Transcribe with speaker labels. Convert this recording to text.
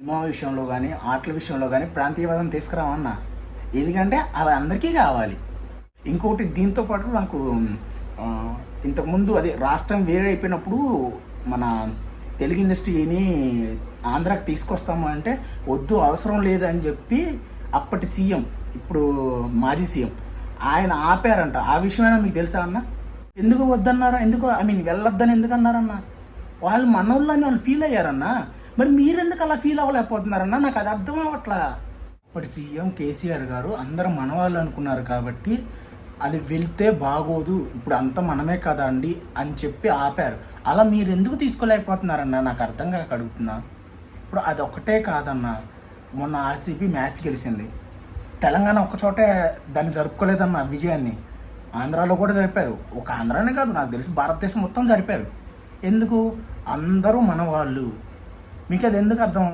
Speaker 1: Cinema విషయంలో కానీ ఆటల విషయంలో కానీ ప్రాంతీయవాదం తీసుకురావన్నా, ఎందుకంటే అవి అందరికీ కావాలి. ఇంకోటి దీంతో పాటు నాకు ఇంతకుముందు అదే రాష్ట్రం వేరే అయిపోయినప్పుడు మన తెలుగు ఇండస్ట్రీని ఆంధ్రాకి తీసుకొస్తాము అంటే వద్దు, అవసరం లేదని చెప్పి అప్పటి సీఎం, ఇప్పుడు మాజీ సీఎం ఆయన ఆపారంట. ఆ విషయమైనా మీకు తెలుసా అన్న? ఎందుకు వద్దన్నారా? ఎందుకు వెళ్ళొద్దని ఎందుకు అన్నారన్న? వాళ్ళు మనోళ్ళని వాళ్ళు ఫీల్ అయ్యారన్నా. మరి మీరెందుకు అలా ఫీల్ అవ్వలేకపోతున్నారన్నా? నాకు అది అర్థం అవ్వట్లా. అప్పటి సీఎం కేసీఆర్ గారు అందరూ మనవాళ్ళు అనుకున్నారు కాబట్టి అది వెళ్తే బాగోదు, ఇప్పుడు అంతా మనమే కదా అండి అని చెప్పి ఆపారు. అలా మీరు ఎందుకు తీసుకోలేకపోతున్నారన్నా? నాకు అర్థం కాక అడుగుతున్నా. ఇప్పుడు అది ఒకటే కాదన్నా, మొన్న ఆర్సీబీ మ్యాచ్ గెలిచింది. తెలంగాణ ఒక్కచోటే దాన్ని జరుపుకోలేదన్న విజయాన్ని. ఆంధ్రాలో కూడా జరిపారు. ఒక ఆంధ్రానే కాదు, నాకు తెలిసి భారతదేశం మొత్తం జరిపారు. ఎందుకు? అందరూ మన వాళ్ళు. మీకు అది ఎందుకు అర్థం